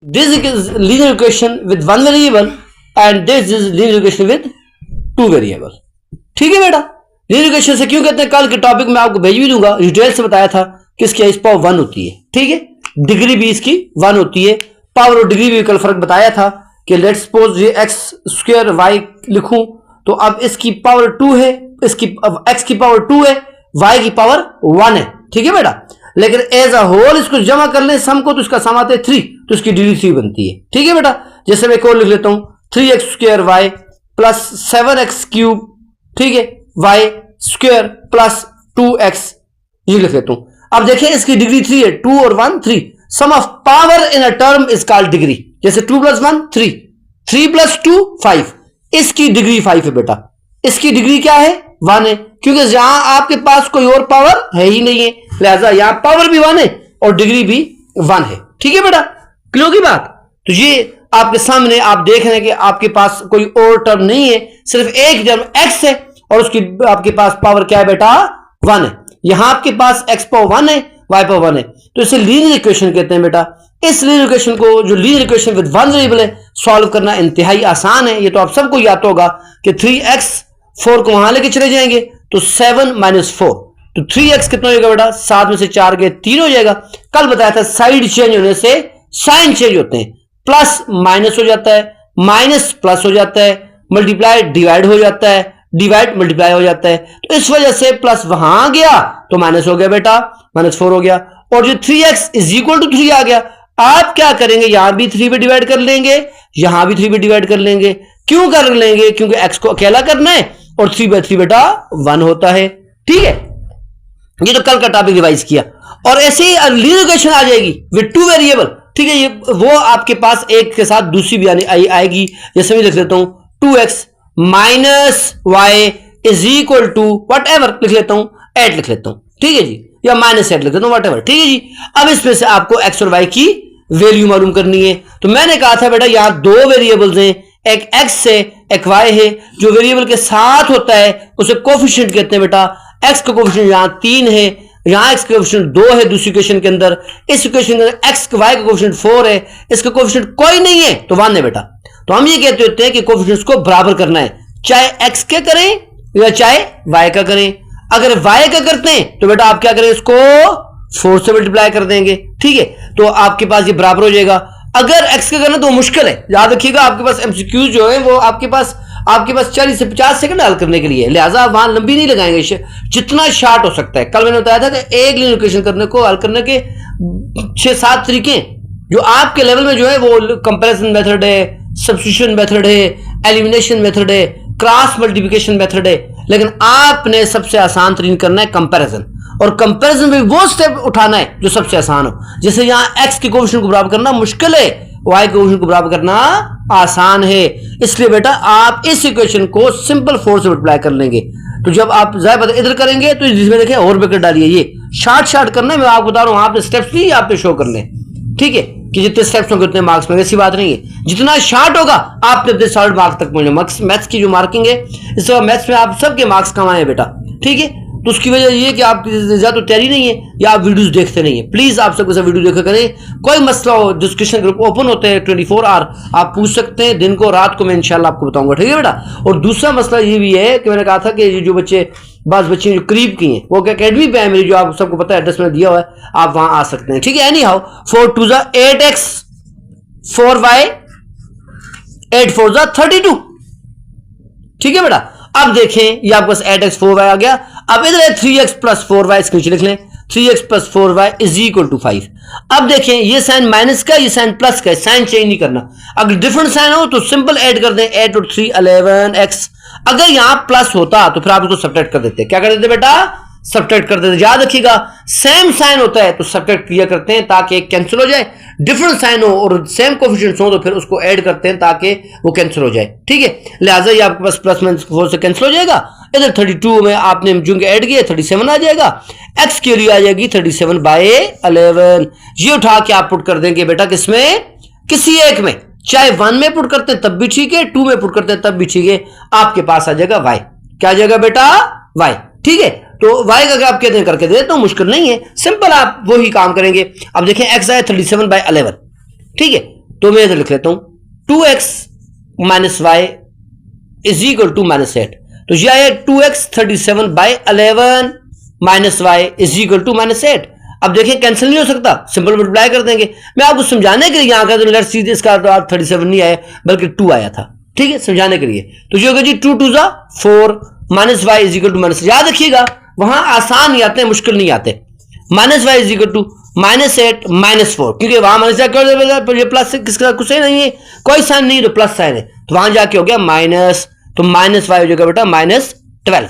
This is linear equation with one variable and this is linear equation with two variable. ठीक है बेटा, linear equation से क्यों कहते हैं, कल के टॉपिक में आपको भेज भी दूंगा, डिटेल से बताया था कि इसकी इस पावर 1 होती है, ठीक है, डिग्री भी इसकी 1 होती है, पावर और डिग्री भी कल फर्क बताया था कि लेट्स सपोज ये एक्स स्क्वायर वाई लिखूं तो अब इसकी पावर 2 है, इसकी एक्स की पावर 2 है, वाई की पावर 1 है, ठीक है बेटा, लेकिन एज अ होल इसको जमा कर लें सम को तो इसका सम आता है 3, तो इसकी डिग्री 3 बनती है, ठीक है बेटा। जैसे मैं एक और लिख लेता हूं 3x square Y plus 7x cube, ठीक है, वाई स्क्वायर प्लस 2x, ये लिख लेता हूं। अब देखिए इसकी डिग्री 3 है, 2 और 1 3, sum of power in a term is called degree. जैसे 2 + 1 3, 3 + 2 5, इसकी डिग्री 5 है बेटा, इसकी डिग्री क्या है 1 है, क्योंकि यहां आपके पास कोई और पावर है ही नहीं है, लिहाजा यहां पावर भी 1 है और डिग्री भी 1 है, ठीक है बेटा, क्लियर की बात। तो ये आपके सामने आप देख रहे हैं कि आपके पास कोई और टर्म नहीं है, सिर्फ एक टर्म x है और उसकी आपके पास पावर क्या है बेटा 1 है, यहां आपके पास x पावर 1 है, y पावर 1 है, तो इसे लीनियर इक्वेशन कहते हैं बेटा। इस लीनियर इक्वेशन को, जो linear equation with one variable है, सॉल्व करना इंतहाई आसान है। ये तो आप सबको याद होगा कि 3x 4 को वहां लेके चले जाएंगे तो 7 - 4, तो 3x कितना हो जाएगा बेटा, 7 में से 4 गए 3 हो जाएगा। कल बताया था साइड चेंज होने से साइन चेंज होते हैं, प्लस माइनस हो जाता है, माइनस प्लस हो जाता है, मल्टीप्लाई डिवाइड हो जाता है, डिवाइड मल्टीप्लाई हो जाता है, तो इस वजह से प्लस वहां गया तो माइनस हो गया बेटा, -4 हो गया, और जो 3x = 3 आ गया, आप क्या करेंगे, यहां भी 3 पे डिवाइड कर लेंगे, यहां भी 3 पे डिवाइड कर लेंगे, क्यों कर लेंगे, क्योंकि x को अकेला करना है और 3/3 बेटा 1 होता है, ठीक है। ये तो कल का टॉपिक रिवाइज किया, और ऐसे ही लीनियर इक्वेशन आ जाएगी विद 2 वेरिएबल, ठीक है, ये वो आपके पास एक के साथ दूसरी भी आएगी। जैसे मैं लिख लेता हूं 2x - y = व्हाटएवर लिख लेता हूं, 8 लिख लेता हूं, ठीक है जी, या -8 लिख लेता हूं, व्हाटएवर, ठीक है जी। अब इसमें से आपको x और y की वैल्यू मालूम करनी है, तो मैंने कहा था बेटा यहां 2 वेरिएबल्स हैं, एक x है एक y है, जो वेरिएबल के साथ होता है उसे कोफिशिएंट कहते हैं बेटा। x का कोफिशिएंट यहां 3 है, यहां x का कोफिशिएंट 2 है दूसरी इक्वेशन के अंदर, इस इक्वेशन के अंदर x का y का कोफिशिएंट 4 है, इसका कोफिशिएंट कोई नहीं है तो 1 है बेटा। तो हम ये कहते होते हैं कि कोफिशिएंट्स को बराबर करना है, चाहे x के करें या चाहे y का करें। अगर y का करते हैं तो बेटा आप क्या करें, इसको 4 से मल्टीप्लाई कर देंगे, ठीक है, तो आपके पास ये बराबर हो जाएगा। अगर x का करना तो मुश्किल है, याद रखिएगा, आपके पास MCQ जो है वो आपके पास 40 से 50 सेकंड हल करने के लिए है, लिहाजा वहां लंबी नहीं लगाएंगे, जितना शार्ट हो सकता है। कल मैंने बताया था कि एक लीनियर इक्वेशन करने को हल करने के 6-7 तरीके, जो आपके लेवल में जो है वो कंपैरिजन मेथड है, सब्स्टिट्यूशन मेथड है, एलिमिनेशन मेथड है, क्रॉस मल्टीप्लिकेशन मेथड है, लेकिन आपने सबसे आसान तरीन करना है कंपैरिजन, और कंपैरिजन में वो स्टेप उठाना है जो सबसे आसान हो। जैसे यहां x के कोफिशिएंट को बराबर करना मुश्किल है, y के कोफिशिएंट को बराबर करना आसान है, इसलिए बेटा आप इस इक्वेशन को सिंपल 4 से मल्टीप्लाई कर लेंगे। तो जब आप जाहिर बात इधर करेंगे तो इसमें देखिए और ब्रैकेट डालिए, ये शार्ट करना है, मैं आपको बता रहा हूं, आपने स्टेप्स नहीं आपने शो करने, ठीक है, कि जितने स्टेप्स होंगे उतने मार्क्स में, ऐसी बात नहीं है, जितना शार्ट होगा आपने अपने सॉलिड मार्क्स तक पहुंचना। मैथ्स की जो मार्किंग है, इस मैथ्स में आप सबके मार्क्स कम आए बेटा, ठीक है, तो उसकी वजह ये कि आप ज्यादा तो तैयारी नहीं है या आप वीडियोस देखते नहीं है। प्लीज आप सबके साथ वीडियो देखा करें, कोई मसला हो डिस्कशन ग्रुप ओपन होते हैं 24 आवर, आप पूछ सकते हैं, दिन को रात को मैं इंशाल्लाह आपको बताऊंगा, ठीक है बेटा। और दूसरा मसला ये भी है कि मैंने कहा था कि जो बच्चे बास बच्चे जो करीब की हैं वो अकेडमी पे है मेरी, जो आप सबको पता है, एड्रेस मैंने दिया हुआ है, आप वहां आ सकते हैं, ठीक है। एनी हाउ 4 2 8x 4y 8 4 32, ठीक है बेटा। अब देखें ये आपके पास 8x 4y आ गया, अब इधर है 3x + 4y, इसके नीचे लिख लें 3x + 4y = 5। अब देखें ये साइन माइनस का, ये साइन प्लस का, साइन चेंज नहीं करना, अगर डिफरेंट साइन हो तो सिंपल ऐड कर दें, 8 और 3 11x। अगर यहां प्लस होता तो फिर आप इसको सब्ट्रैक्ट कर देते, क्या कर देते बेटा, सब्ट्रैक्ट कर देते। याद रखिएगा सेम साइन होता है तो सब्ट्रैक्ट किया करते हैं ताकि कैंसिल हो जाए, डिफरेंट साइन हो और सेम कोफिशिएंट्स हो तो फिर उसको ऐड करते हैं ताकि वो कैंसिल हो जाए, ठीक है। लिहाजा ये आपके पास +4 से कैंसिल हो जाएगा, इधर 32 में आपने जो ऐड किया 37 आ जाएगा, x के लिए आ जाएगी 37/11। ये उठा के आप पुट कर देंगे बेटा किसमें, किसी एक में, चाहे 1 में पुट करते हैं तब भी ठीक है, 2 में पुट करते हैं तब भी ठीक है, आपके पास आ जाएगा y। क्या आ जाएगा बेटा, y, ठीक है। तो y का आप कहते हैं करके दे तो मुश्किल नहीं है, सिंपल आप वही काम करेंगे। अब देखें x आया 37/11, ठीक है, तो मैं इधर लिख लेता हूं 2x minus y is equal to -8। तो ये आया 2x 37/11 minus y is equal to -8। अब देखिए कैंसिल नहीं हो सकता, सिंपल मल्टीप्लाई कर देंगे। मैं आपको समझाने के लिए यहां का लेट्स सी इसका 37 नहीं आया बल्कि 2 आया था, ठीक है, समझाने के लिए। तो ये होगा जी 2 2 जा 4 minus y is equal to minus, याद रखिएगा वहां आसान नहीं आते, मुश्किल नहीं आते। Minus y is equal to -8 -4, क्योंकि वहां माइनस कर ये प्लस किसका कुछ नहीं है, कोई साइन नहीं, तो प्लस साइन है, तो वहां जाके हो गया माइनस, तो माइनस वाई हो जाएगा बेटा -12,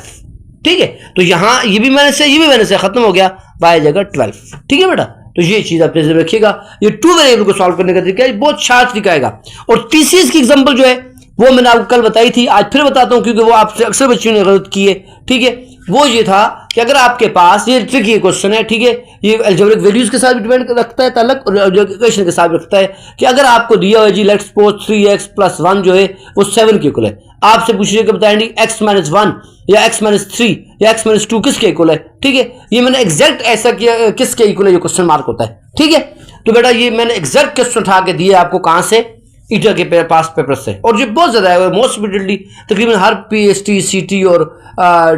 ठीक है। तो यहां ये भी माइनस है, ये भी माइनस है, खत्म हो गया, वाई जगह 12, ठीक है बेटा। तो ये चीज आप जैसे रखिएगा, ये 2 वेरिएबल को सॉल्व करने का तरीका बहुत शार्ट तरीका आएगा। और टीसीएस की एग्जांपल जो है वो मैंने आपको कल बताई थी, आज फिर बताता हूं क्योंकि वो आपसे अक्सर बच्चों ने गलत की है, ठीक है। वो ये था कि अगर आपके पास ये ट्रिकी क्वेश्चन है, ठीक है, ये अलजेब्रिक वैल्यूज के साथ भी डिपेंड रखता है ताल्लुक, और इक्वेशन के साथ भी रखता है कि अगर आपको दिया हुआ जी लेट्स सपोज 3x + 1 जो है वो 7 के इक्वल है, आपसे पूछिए कि बताएंगे x - 1 या x - 3 या x - 2 किसके इक्वल है, ठीक है। ये मैंने एग्जैक्ट ऐसा किया, किसके इक्वल है, ये क्वेश्चन मार्क होता है, ठीक है। तो बेटा ये मैंने एग्जैक्ट क्वेश्चन उठा के दिए आपको, कहां से, ईटा के पास पेपर से, और ये बहुत ज्यादा है, मोस्ट रिपीटेडली तकरीबन हर पीएसटी सीटी और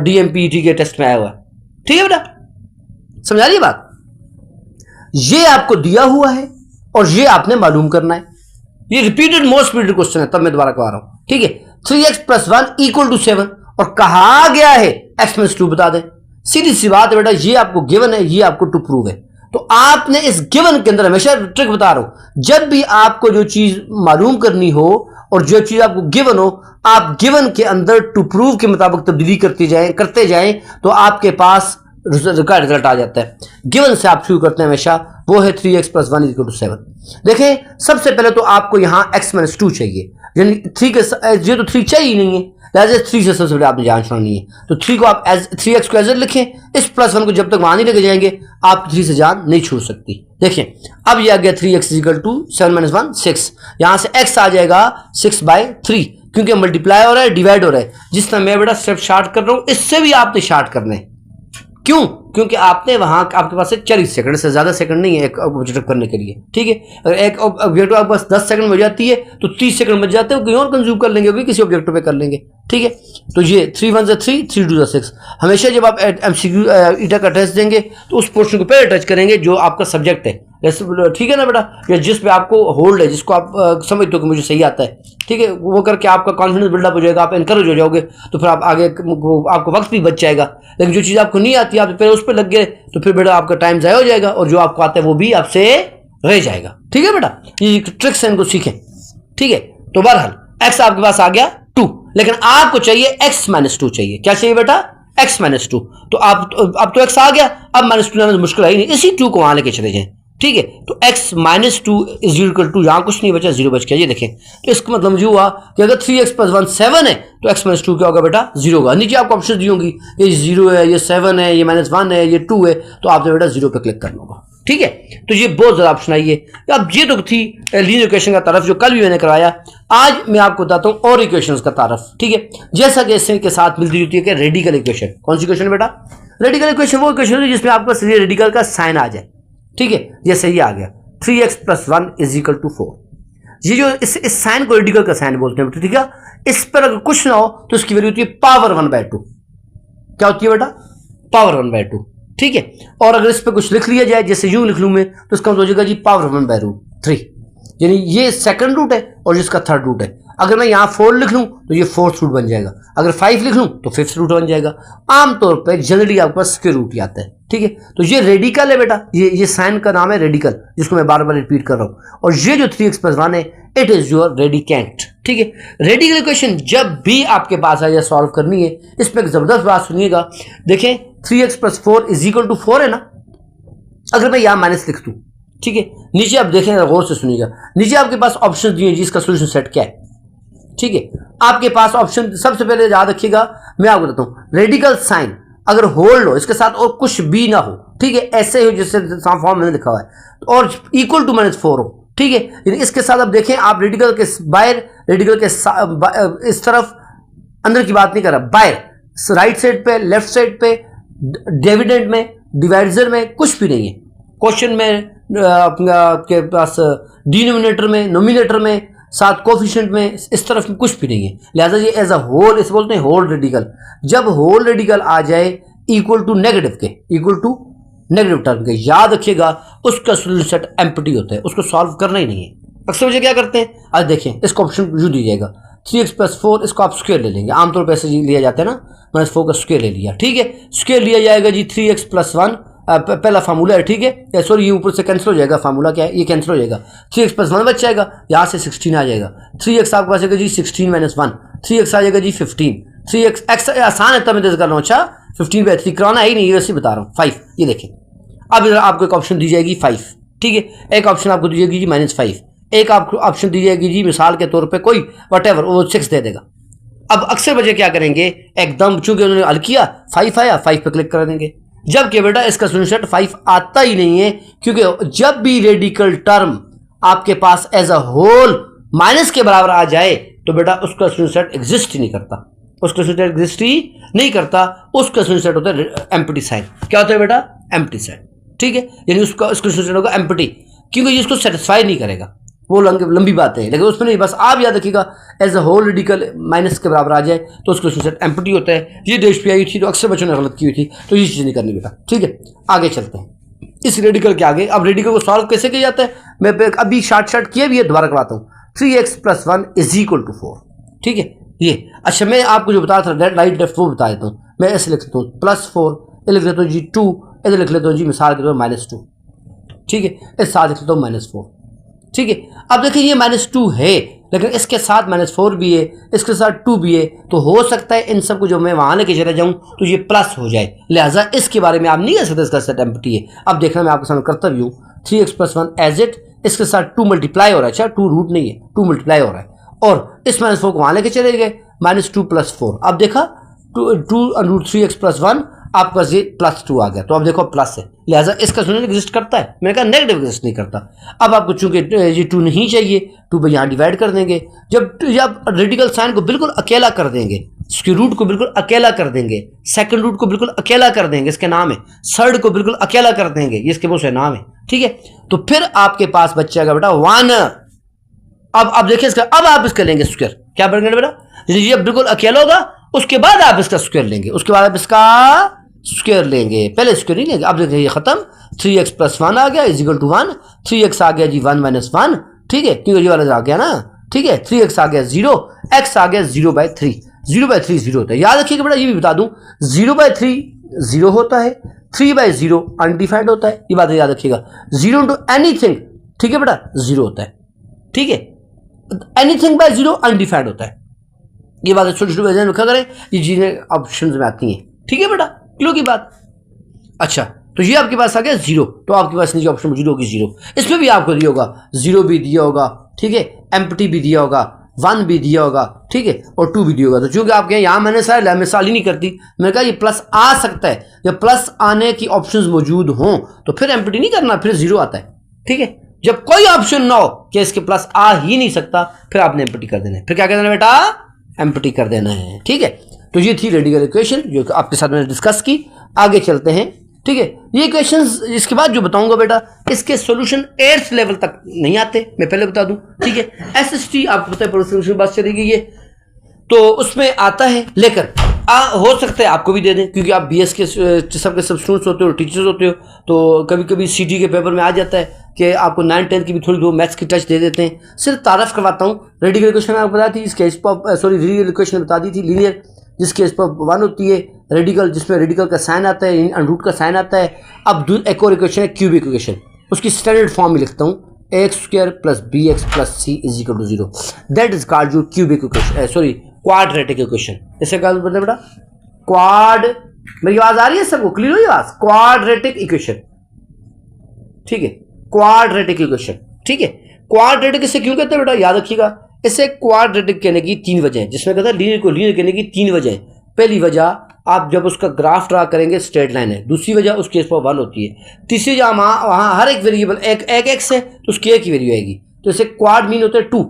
डीएमपीटी के टेस्ट में आया हुआ है, ठीक है बेटा, समझा रही बात। ये आपको दिया हुआ है और ये आपने मालूम करना है, ये रिपीटेड मोस्ट रिपीटेड क्वेश्चन है, तब मैं दोबारा कह रहा हूं, ठीक है। 3x + 1 = 7 और कहा गया है x - 2 बता दें, सीधी सी बात है बेटा, ये आपको गिवन है, ये आपको टू प्रूव है। तो आपने इस गिवन के अंदर, हमेशा ट्रिक बता रहा हूं, जब भी आपको जो चीज मालूम करनी हो और जो चीज आपको गिवन हो, आप गिवन के अंदर टू प्रूव के मुताबिक तब्दीली करते जाएं तो आपके पास रिजल्ट आ जाता है। गिवन से आप शुरू करते हैं हमेशा, वो है 3x + 1 = 7। देखें सबसे पहले तो आपको यहां x - 2 चाहिए, यानी 3 के ये तो 3 चाहिए ही नहीं है, लिहाजा 3 से सबसे पहले आपने जान छोड़नी है। तो 3 को आप 3x को एज लिखें, इस +1 को जब तक वहां नहीं लेके जाएंगे आप 3 से जान नहीं छूट सकती। देखें अब ये आ गया 3x = 7 - 1 6, यहां से x आ जाएगा 6/3, क्योंकि मल्टीप्लाई हो रहा है, डिवाइड हो रहा है। जिस तरह मैं बेटा स्टेप शार्ट कर रहा हूं, इससे भी आपने शार्ट करना है, क्यों, क्योंकि आपने वहां आपके पास 40 सेकंड से ज्यादा सेकंड नहीं है एक ऑब्जेक्टिव करने के लिए, ठीक है। अगर एक ऑब्जेक्टिव आपके पास 10 सेकंड में जाती है तो 30 सेकंड बच जाते हैं, कहीं और कंज्यूम कर लेंगे, किसी ऑब्जेक्टिव पे कर लेंगे, ठीक है। तो ये 3 1 3 3 2 6, हमेशा जब आप एमसीक्यू ईटा का टेस्ट देंगे तो उस पोर्शन को पहले टच करेंगे जो आपका सब्जेक्ट है, ठीक है ना बेटा, या जिस पे आपको होल्ड है, जिसको आप समझते हो कि मुझे सही आता है, ठीक है, वो करके आपका कॉन्फिडेंस बिल्डअप हो जाएगा, आप एनकरेज हो जाओगे, तो फिर आप आगे आपको वक्त भी बच जाएगा। लेकिन जो चीज़ आपको नहीं आती, आप पहले उस पर लग गए तो फिर बेटा आपका टाइम ज़ाया हो जाएगा, और जो आपको आता है वो भी आपसे रह जाएगा, ठीक है बेटा। ये ट्रिक्स है, इनको सीखें, ठीक है। तो बहरहाल x आपके पास आ गया 2, लेकिन आपको चाहिए x - 2 चाहिए, क्या चाहिए बेटा, x - 2। तो अब तो x आ गया, अब -2 लाना मुश्किल है ही नहीं, इसी 2 को वहां लेके चले जाएं, ठीक है। तो x - 2 = 2, यहां कुछ नहीं बचा, 0 बच गया, ये देखें। तो इसका मतलब ये हुआ कि अगर 3x + 1 7 है तो x - 2 क्या होगा बेटा, 0 होगा। नीचे आपको ऑप्शन दी होंगी, ये 0 है, ये 7 है, ये -1 है, ये 2 है, तो आपने बेटा 0 पे क्लिक करना होगा, ठीक है। तो ये बहुत ज्यादा ऑप्शन आई है। अब ये तो थी लीनियर इक्वेशन का तारफ, जो कल भी मैंने करवाया। आज मैं आपको बताता हूं और इक्वेशंस का तारफ, ठीक है। जैसा कि इसके के साथ मिलती जुलती है कि रेडिकल इक्वेशन। कौन सी इक्वेशन बेटा, रेडिकल इक्वेशन वो इक्वेशन है जिसमें आपका रेडिकल का साइन आ जाए, ठीक है। जैसे ये आ गया 3x + 1 = 4, ये जो इस साइन को रेडिकल का साइन बोलते हैं, ठीक है। इस पर अगर कुछ ना हो तो इसकी वैल्यू होती है पावर 1/2, क्या होती है बेटा, पावर 1/2, ठीक है। और अगर इस पर कुछ लिख लिया जाए, जैसे यूं लिख लूं मैं, तो इसका मतलब हो जाएगा जी पावर 1/√3, यानी ये सेकंड रूट है और जिसका थर्ड रूट है। अगर मैं यहाँ 4 लिख लूं तो ये 4th रूट बन जाएगा, अगर 5 लिख लूं तो 5th रूट बन जाएगा। आमतौर पर जनरली आपके पास स्क्वायर रूट ही आता है, ठीक है। तो ये रेडिकल है बेटा, ये साइन का नाम है रेडिकल, जिसको मैं बार बार रिपीट कर रहा हूं। और ये जो 3x + 1 है, इट इज योर रेडिकेंट, ठीक है। रेडिकल इक्वेशन जब भी आपके पास आ जाए सॉल्व करनी है, इसमें एक जबरदस्त बात सुनिएगा। देखें 3x + 4 = 4 है ना, अगर मैं यहां माइनस लिख दूं, ठीक है, नीचे आप देखें, गौर से सुनिएगा, नीचे आपके पास ऑप्शन दिए हैं जिसका सोल्यूशन सेट क्या है, ठीक है। आपके पास ऑप्शन सबसे पहले याद रखिएगा, मैं आपको बताता हूं, रेडिकल साइन अगर होल्ड हो, इसके साथ और कुछ भी ना हो, ठीक है, ऐसे हो जैसे फॉर्म मैंने लिखा हुआ है, और इक्वल टू -4 हो, ठीक है। यानी इसके साथ अब देखें, आप रेडिकल के बाहर, रेडिकल के इस तरफ अंदर की बात नहीं कर रहा, बाहर राइट साइड पे, लेफ्ट साइड पे, डिविडेंड में, डिवाइजर में कुछ भी नहीं है, क्वेश्चन में आपके पास डिनोमिनेटर में, नोमिनेटर में, साथ कोफिशिएंट में, इस तरफ में कुछ भी नहीं है। लिहाजा ये एज अ होल इसे बोलते हैं होल रेडिकल। जब होल रेडिकल आ जाए इक्वल टू नेगेटिव के, इक्वल टू नेगेटिव टर्म के, याद रखिएगा उसका सोल्यूशन सेट एम्प्टी होता है, उसको सॉल्व करना ही नहीं है। अक्सर मुझे क्या करते हैं, आज देखें इसको ऑप्शन यू दीजिएगा 3x+4, इसको आप स्क्वायर ले लेंगे, आमतौर पर ऐसे लिया जाता है ना, -4 का स्क्वायर ले लिया, ठीक है। स्क्वायर लिया जाएगा जी 3x+1, पहला फार्मूला है, ठीक है। सॉरी ये ऊपर से कैंसिल हो जाएगा, फार्मूला क्या है, ये कैंसिल हो जाएगा, 3x+1 बच जाएगा, यहाँ से 16 आ जाएगा। 3x आपके पास आएगा जी 16 - 1, 3x आ जाएगा जी 15। 3x आसान है, तब मैं कर रहा हूँ। अच्छा 15/3 कराना है ही नहीं, वैसे बता रहा हूँ। 5 ये देखें, अब इधर आपको एक ऑप्शन दी जाएगी 5, ठीक है। एक ऑप्शन आपको दी जाएगी जी -5, एक आपको ऑप्शन दी जाएगी जी मिसाल के तौर पे कोई वटेवर वो 6 दे देगा। अब अक्सर बच्चे क्या करेंगे, एकदम चूंकि उन्होंने हल किया 5 आया, 5 पे क्लिक कर देंगे, जबकि बेटा इसका सोल्यूशन 5 आता ही नहीं है, क्योंकि जब भी रेडिकल टर्म आपके पास एज अ होल माइनस के बराबर आ जाए तो बेटा उसका सोल्यूशन एग्जिस्ट ही नहीं करता, उसका सोल्यूशन एग्जिस्ट ही नहीं करता, उसका सोल्यूशन होता है एम्प्टी साइन। क्या होता है बेटा, एम्प्टी साइन, ठीक है। यानी उसका सोल्यूशन होगा एम्प्टी, क्योंकि ये इसको सेटिस्फाई नहीं करेगा, वो लंबी बातें हैं, लेकिन उसमें नहीं, बस आप याद रखिएगा as a whole radical minus के बराबर आ जाए तो उसका सोल्यूशन एम्प्टी होता है। ये देश पे आई थी तो अक्सर बच्चों ने गलत की हुई थी, तो ये चीज़ नहीं करनी बेटा, ठीक है। आगे चलते हैं इस रेडिकल के आगे। अब रेडिकल को सॉल्व कैसे किया जाता है, मैं अभी शार्ट किया भी है, दोबारा करवाता हूँ। 3x+1 = 4, ठीक है। ये अच्छा मैं आपको जो बता था राइट लेफ्ट वो बता देता हूँ। मैं ऐसे लिख लेता हूँ +4, लिख लेता हूँ जी 2, इधर लिख लेता हूँ जी मिसाल के तौर पर -2, ठीक है। इस साथ लिख लेता हूँ -4, ठीक है। अब देखिए ये -2 है, लेकिन इसके साथ -4 भी है, इसके साथ 2 भी है, तो हो सकता है इन सबको जो मैं वहां लेके चला जाऊं तो ये प्लस हो जाए, लिहाजा इसके बारे में आप नहीं कह सकते इसका सेट एम्प्टी है। अब देखना मैं आपके सामने करता भी हूँ, 3x+1 एज इट, इसके साथ 2 मल्टीप्लाई हो रहा है, अच्छा 2 रूट नहीं है, 2 मल्टीप्लाई हो रहा है, और इस -4 को वहां लेके चले गए, -2 + 4। अब देखा 2√3x+1 आपका ये +2 आ गया, तो अब देखो प्लस है, लिहाजा इसका सोल्यूशन एग्जिस्ट करता है। मैंने कहा नेगेटिव एग्जिस्ट नहीं करता। अब आपको चूंकि ये 2 नहीं चाहिए, 2 पे यहाँ डिवाइड कर देंगे। जब रेडिकल साइन को बिल्कुल अकेला कर देंगे, स्क्वायर रूट को बिल्कुल अकेला कर देंगे, सेकंड रूट को बिल्कुल अकेला कर देंगे, इसके नाम है थर्ड को बिल्कुल अकेला कर देंगे, ये इसके बहुत से नाम है, ठीक है। तो फिर आपके पास बच जाएगा बेटा 1। अब देखिए इसका, अब आप इसका लेंगे स्क्वायर, क्या बनेगा बेटा, जब बिल्कुल अकेला होगा उसके बाद आप इसका स्क्वायर लेंगे, उसके बाद आप इसका स्क्वायर लेंगे, पहले स्क्वायर नहीं लेंगे। अब देखिए ये खत्म, 3x+1 आ गया = 1, 3x आ गया जी 1 - 1, ठीक है, क्योंकि ये वाला आ गया ना, ठीक है। 3x आ गया 0, x आ गया 0/3, 0/3 0 होता है। याद रखिएगा बेटा, ये भी बता दूं 0/3 0 होता है, 3/0 अनडिफाइंड होता है, ये बात याद रखिएगा। 0 into एनीथिंग, ठीक है बेटा, 0 होता है, ठीक है। एनीथिंग बाय 0 अनडिफाइंड होता है, ये बात छोटी छोटी वजह लिखा करें, ये चीजें ऑप्शन में आती हैं, ठीक है बेटा, क्लियर की बात। अच्छा तो ये आपके पास आ गया 0, तो आपके पास नीचे ऑप्शन मौजूद होगी 0, इसमें भी आपको दिया होगा 0 भी दिया होगा, ठीक है, एम्प्टी भी दिया होगा, 1 भी दिया होगा, ठीक है, और 2 भी दिया होगा। तो चूंकि आपके यहाँ मैंने सारे मिसाल ही नहीं करती, मैंने कहा ये प्लस आ सकता है, जब प्लस आने की ऑप्शंस मौजूद हों तो फिर एम्प्टी नहीं करना, फिर 0 आता है, ठीक है। जब कोई ऑप्शन ना हो कि इसके प्लस आ ही नहीं सकता, फिर आपने एम्प्टी कर देना है, फिर क्या कर देना बेटा, एम्प्टी कर देना है, ठीक है। तो ये थी रेडिकल इक्वेशन जो आपके साथ मैंने डिस्कस की। आगे चलते हैं, ठीक है। ये इक्वेशंस इसके बाद जो बताऊंगा बेटा, इसके सॉल्यूशन 8th लेवल तक नहीं आते, मैं पहले बता दूं, ठीक है। एसएसटी आपको पता है प्रोसेस बात चली गई है, तो उसमें आता है, लेकर हो सकता है आपको भी दे दें, क्योंकि आप बीएस के सबके सब स्टूडेंट्स होते हो, टीचर्स होते हो, तो कभी कभी सीटी के पेपर में आ जाता है कि आपको 9th 10th की भी थोड़ी मैथ्स की टच दे देते हैं। सिर्फ तारफ करवाता हूँ, रेडिकल इक्वेशन आपको बता थी, इसके रेडिकल इक्वेशन बता दी थी, लीनियर जिसके इस पर 1 होती है, रेडिकल जिसमें रेडिकल का साइन आता है, अंडर का साइन आता है। अब एक और इक्वेशन है क्यूबिक इक्वेशन, उसकी स्टैंडर्ड फॉर्म में लिखता हूँ, x² + bx + c = 0, that is called जो cubic equation, sorry quadratic equation. इसे क्या बोलते हैं बेटा, क्वाड, मेरी आवाज आ रही है सबको, क्लियर हुई आवाज, क्वाड्रेटिक इक्वेशन, ठीक है, क्वाड्रेटिक इक्वेशन, ठीक है। क्वाड्रेटिक इसे क्यों कहते हैं बेटा, याद रखिएगा, इसे क्वाड्रेटिक कहने की 3 वजह है, जिसमें कहता है लीनियर को लीनियर कहने की 3 वजह है। पहली वजह, आप जब उसका ग्राफ ड्रा करेंगे स्ट्रेट लाइन है, दूसरी वजह उसके इस पर 1 होती है, तीसरी वजह वहाँ हर एक वेरिएबल एक एक्स है तो उसकी एक ही वैल्यू आएगी, तो इसे क्वाड मीन होता है 2।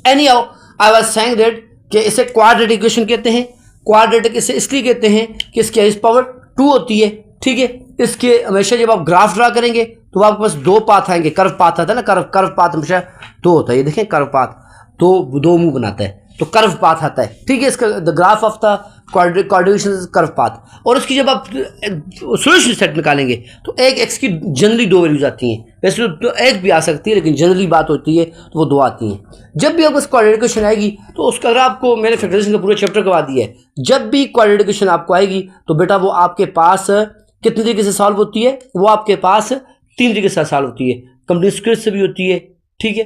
Any how I was saying that कि इसे क्वाड्रेटिक इक्वेशन कहते हैं। क्वाड्रेटिक इसे इसलिए कहते हैं कि इसकी इस पावर 2 होती है, ठीक है। इसके हमेशा जब आप ग्राफ ड्रा करेंगे तो आपके पास दो पाथ आएंगे, कर्व पाथ आता है ना, कर्व पाथ हमेशा दो होता है। ये देखें कर्व पाथ दो मुंह बनाता है, तो कर्व पाथ आता है, ठीक है। इसका the graph of the coordination curve path. और उसकी जब आप सोल्यूशन सेट निकालेंगे तो एक एक्स की जनरली दो वैल्यूज आती हैं, वैसे तो एक भी आ सकती है, लेकिन जनरली बात होती है तो वो दो आती हैं। जब भी आपको कोऑर्डिनेट इक्वेशन आएगी तो उसका, अगर आपको मैंने फैक्टराइजेशन का पूरा चैप्टर करवा दिया है, जब भी कोऑर्डिनेट इक्वेशन आपको आएगी तो बेटा वो आपके पास कितने तरीके से सॉल्व होती है, वो आपके पास तीन तरीके से सॉल्व होती है। कंप्लीट स्क्वायर से भी होती है, ठीक है,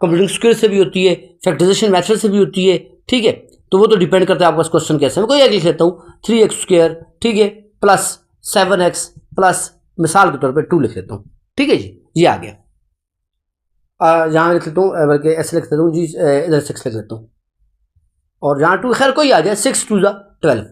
कंप्लीटिंग स्क्वायर से भी होती है, फैक्टराइजेशन मेथड से भी होती है, ठीक है। तो वो तो डिपेंड करता है आपका क्वेश्चन कैसे। मैं कोई एक लिख लेता हूँ 3x², ठीक है, प्लस 7x प्लस मिसाल के तौर पे 2 लिख लेता हूँ, ठीक है जी, ये आ गया। यहाँ लिख लेता हूँ, बल्कि ऐसे लिख लेता हूँ जी, इधर 6 लिख लेता हूँ, और यहाँ 2 खैर कोई आ जाए, 6 2 12,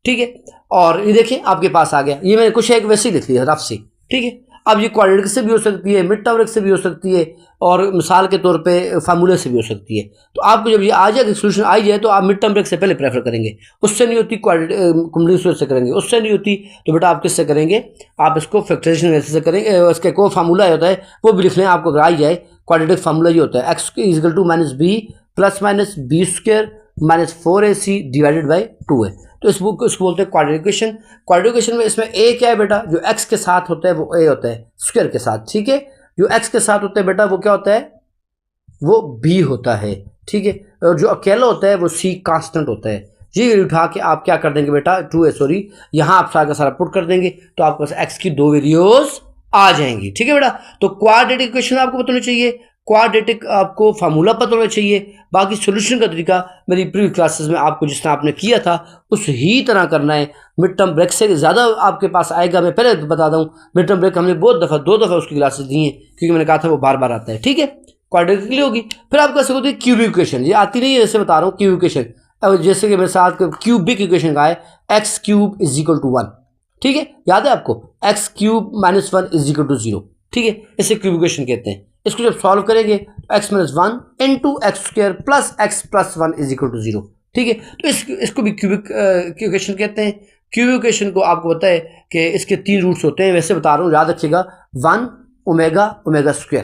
ठीक है। और ये देखिए आपके पास आ गया, ये मैंने कुछ एक वैसे ही लिख लिया रफ से, ठीक है। अब ये क्वाड्रेटिक से भी हो सकती है, मिड टर्म से भी हो सकती है, और मिसाल के तौर पे फार्मूले से भी हो सकती है। तो आपको जब ये आ जाए, सोल्यूशन आ जाए, तो आप मिड टर्म से पहले प्रेफर करेंगे, उससे नहीं होती कंप्लीट से करेंगे, उससे नहीं होती तो बेटा आप किससे करेंगे, आप इसको फैक्टराइजेशन से करेंगे। उसका कोई फार्मूला होता है वो भी लिख लें, आपको अगर आ जाए। क्वाड्रेटिक फार्मूला ये होता है x = -b plus minus b² minus 4ac divided by 2 है। तो इसको बोलते हैं क्वाड्रेटिक इक्वेशन। क्वाड्रेटिक इक्वेशन में इसमें a क्या है बेटा, जो x के साथ होता है वो a होता है स्क्वायर के साथ, ठीक है। जो x के साथ होता है बेटा वो क्या होता है, वो b होता है, ठीक है। और जो अकेला होता है वो c कांस्टेंट होता है। ये उठा के आप क्या कर देंगे बेटा, 2a सॉरी, यहाँ आप सारा का सारा पुट कर देंगे तो आपके पास x की दो वैल्यूज आ जाएंगी, ठीक है बेटा। तो क्वाड्रेटिक इक्वेशन आपको पता होना चाहिए, क्वाड्रेटिक आपको फार्मूला पता होना चाहिए। बाकी सॉल्यूशन का तरीका मेरी प्रीवियस क्लासेस में आपको जिस तरह आपने किया था उस ही तरह करना है। मिड टर्म ब्रेक से ज़्यादा आपके पास आएगा। मैं पहले बता दूं, मिड टर्म ब्रेक हमने बहुत दफ़ा 2 दफ़ा उसकी क्लासेस दी हैं, क्योंकि मैंने कहा था वो बार बार आता है, ठीक है। क्वाड्रेटिक के लिए होगी। फिर आप कैसे होती है क्यूबिक इक्वेशन, ये आती नहीं है, जैसे बता रहा हूँ क्यूबिक इक्वेशन। अब जैसे कि मेरे साथ क्यूबिक इक्वेशन का है x³ = 1, ठीक है, याद है आपको, x³ - 1 = 0, ठीक है, इसे क्यूबिक इक्वेशन कहते हैं। इसको जब सॉल्व करेंगे तो x - 1 × x² plus x plus 1 = 0, ठीक है। तो इसको भी क्यूबिक इक्वेशन कहते हैं। क्यूबिक इक्वेशन को आपको पता है कि इसके 3 रूट्स होते हैं, वैसे बता रहा हूँ, याद रखिएगा। 1 ओमेगा²,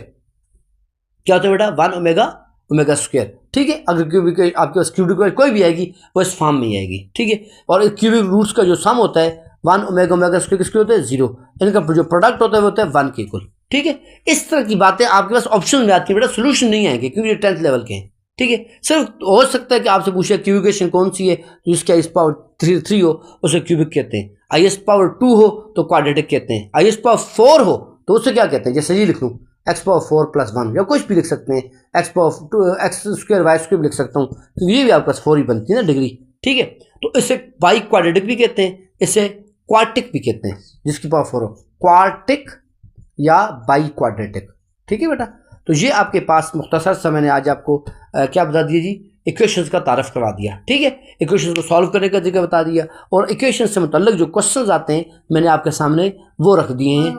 क्या होता है बेटा, 1 ओमेगा², ठीक है। अगर क्यूबिक आपके पास क्यूबिक कोई भी आएगी वो इस फॉर्म में ही आएगी, ठीक है। और क्यूबिक रूट्स का जो सम होता है 1 ओमेगा² किसके होता है, 0, इनका जो प्रोडक्ट होता है वो होता है 1 के इक्वल, ठीक है। इस तरह की बातें आपके पास ऑप्शन में आती है बेटा, सोल्यूशन नहीं आएंगे क्योंकि ये 10th लेवल के हैं, ठीक है। सिर्फ हो सकता है कि आपसे पूछे क्यूबिक इक्वेशन कौन सी है जिसका IS⁻³ 3 हो, उसे क्यूबिक कहते हैं। IS⁻² हो तो क्वाड्रेटिक कहते हैं। IS⁻4 हो तो उसे क्या कहते हैं, जैसे ये लिख लूँ x⁻4 + 1, या कुछ भी लिख सकते हैं, x² y² भी लिख सकता हूँ, तो ये भी आपके पास 4 ही बनती है ना डिग्री, ठीक है। तो इसे बाई क्वाड्रेटिक भी कहते हैं, इसे क्वार्टिक भी कहते हैं, जिसकी पावर 4 हो, क्वार्टिक या बाई क्वाड्रेटिक, ठीक है बेटा। तो ये आपके पास मुख्तसर सा मैंने आज आपको क्या बता दिया जी, इक्वेशंस का तारफ़ करवा दिया, ठीक है। इक्वेशंस को सॉल्व करने का तरीका बता दिया, और इक्वेशन से मुतल्लिक जो क्वेश्चंस आते हैं मैंने आपके सामने वो रख दिए हैं।